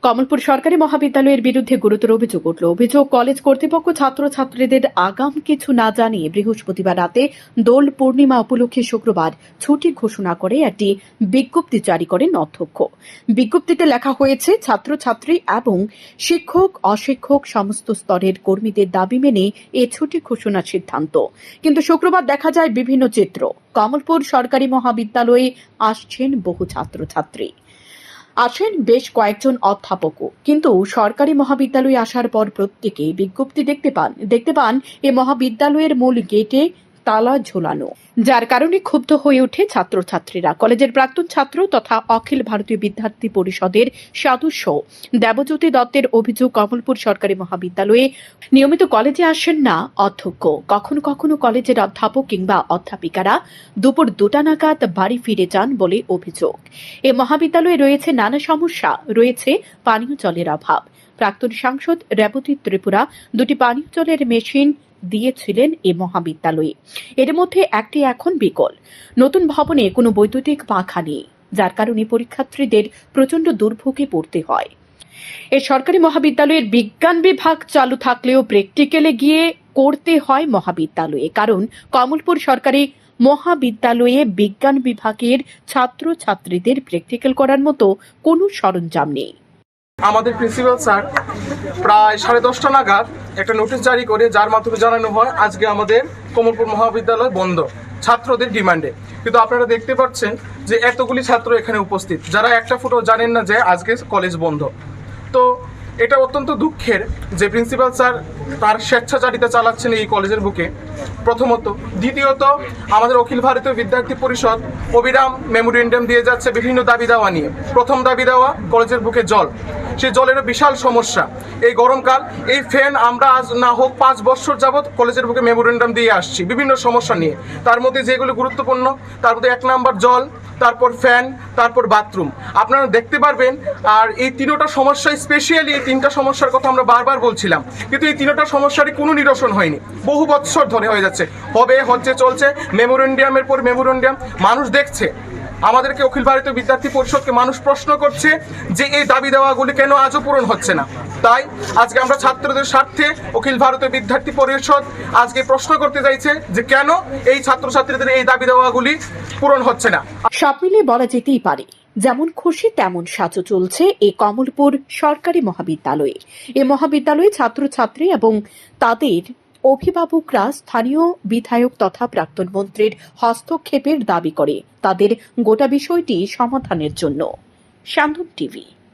কমলপুর সরকারি মহাবিদ্যালয়ের বিরুদ্ধে গুরুতর অভিযোগ উঠল। অভিযোগ, কলেজ কর্তৃপক্ষ ছাত্রছাত্রীদের আগাম কিছু না জানিয়ে বৃহস্পতিবার রাতে দোল পূর্ণিমা উপলক্ষে শুক্রবার ছুটি ঘোষণা করে একটি বিজ্ঞপ্তি জারি করেন অধ্যক্ষ। বিজ্ঞপ্তিতে লেখা হয়েছে, ছাত্রছাত্রী এবং শিক্ষক অশিক্ষক সমস্ত স্তরের কর্মীদের দাবি মেনে এ ছুটি ঘোষণার সিদ্ধান্ত। কিন্তু শুক্রবার দেখা যায় বিভিন্ন চিত্র। কমলপুর সরকারি মহাবিদ্যালয়ে আসছেন বহু ছাত্রছাত্রী, আসেন বেশ কয়েকজন অধ্যাপকও, কিন্তু সরকারি মহাবিদ্যালয়ে আসার পর প্রত্যেকেই বিজ্ঞপ্তি দেখতে পান এ মহাবিদ্যালয়ের মূল গেটে তালা ঝোলানো, যার কারণে ক্ষুব্ধ হয়ে ওঠে ছাত্রছাত্রীরা। কলেজের প্রাক্তন ছাত্র তথা অখিল ভারতীয় বিদ্যার্থী পরিষদের সদস্য দেবজ্যোতি দত্তের অভিযোগ, কমলপুর সরকারি মহাবিদ্যালয়ে নিয়মিত কলেজে আসেন না অধ্যক্ষ। কখনো কখনো কলেজের অধ্যাপক কিংবা অধ্যাপিকারা দুপুর 2টা নাগাদ বাড়ি ফিরে যান বলে অভিযোগ। এ মহাবিদ্যালয়ে রয়েছে নানা সমস্যা, রয়েছে পানীয় জলের অভাব। প্রাক্তন সাংসদ রেবতী ত্রিপুরা 2টি পানীয় জলের মেশিন দিয়েছিলেন এ মহাবিদ্যালয়ে। এর মধ্যে একটি এখন বিকল। নতুন ভবনে কোনো বৈদ্যুতিক পাখা নেই, যার কারণে পরীক্ষার্থীদের প্রচন্ড দুর্ভোগে পড়তে হয়। এ সরকারি মহাবিদ্যালয়ের বিজ্ঞান বিভাগ চালু থাকলেও প্র্যাকটিক্যালে গিয়ে করতে হয় মহাবিদ্যালয়ে, কারণ কমলপুর সরকারি মহাবিদ্যালয়ে বিজ্ঞান বিভাগের ছাত্রছাত্রীদের প্র্যাকটিক্যাল করার মতো কোনো সরঞ্জাম নেই। আমাদের প্রিন্সিপাল স্যার প্রায় 10:30 নাগাদ একটা নোটিশ জারি করে, যার মাধ্যমে জানানো হয় আজকে আমাদের কমলপুর মহাবিদ্যালয় বন্ধ ছাত্রদের ডিমান্ডে। কিন্তু আপনারা দেখতে পাচ্ছেন যে এতগুলি ছাত্র এখানে উপস্থিত, যারা একটা ফুটও জানেন না যে আজকে কলেজ বন্ধ। তো এটা অত্যন্ত দুঃখের যে প্রিন্সিপাল স্যার তার স্বেচ্ছাচারিতা চালাচ্ছেন এই কলেজের বুকে, প্রথমত। দ্বিতীয়ত, আমাদের অখিল ভারতীয় বিদ্যার্থী পরিষদ অবিরাম মেমোরেন্ডাম দিয়ে যাচ্ছে বিভিন্ন দাবি দাওয়া নিয়ে। প্রথম দাবি দেওয়া, কলেজের বুকে জল। সেই জলেরও বিশাল সমস্যা। এই গরমকাল, এই ফ্যান আমরা আজ না হোক 5 বছর যাবৎ কলেজের বুকে মেমোরেন্ডাম দিয়ে আসছি বিভিন্ন সমস্যা নিয়ে। তার মধ্যে যেগুলো গুরুত্বপূর্ণ, তার মধ্যে 1 নাম্বার জল, তারপর ফ্যান, তারপর বাথরুম। আপনারা দেখতে পারবেন। আর এই 3টা সমস্যা, স্পেশালি এই 3টা সমস্যার কথা আমরা বারবার বলছিলাম, কিন্তু এই 3টা সমস্যারই কোনো নিরসন হয়নি। বহু বছর ধরে হয়ে যাচ্ছে, হচ্ছে চলছে মেমোরেন্ডামের পর মেমোরেন্ডাম। মানুষ দেখছে, আমাদেরকে অখিল ভারতীয় বিদ্যার্থী পরিষদকে মানুষ প্রশ্ন করছে যে এই দাবি দেওয়াগুলি কেন আজও পূরণ হচ্ছে না। তাই আজকে আমরা ছাত্রদের স্বার্থে অখিল ভারতীয় বিদ্যার্থী পরিষদ আজকে প্রশ্ন করতে চাইছে যে কেন এই ছাত্রছাত্রীদের এই দাবি দেওয়াগুলি পূরণ হচ্ছে না। সব মিলিয়ে বলা যেতেই পারে, যেমন খুশি তেমন সাজো চলছে এই কমলপুর সরকারি মহাবিদ্যালয়ে। এ মহাবিদ্যালয়ে ছাত্রছাত্রী এবং তাদের অভিভাবকরা স্থানীয় বিধায়ক তথা প্রাক্তন মন্ত্রীর হস্তক্ষেপের দাবি করে তাদের গোটা বিষয়টি সমাধানের জন্য। শান্তন টিভি।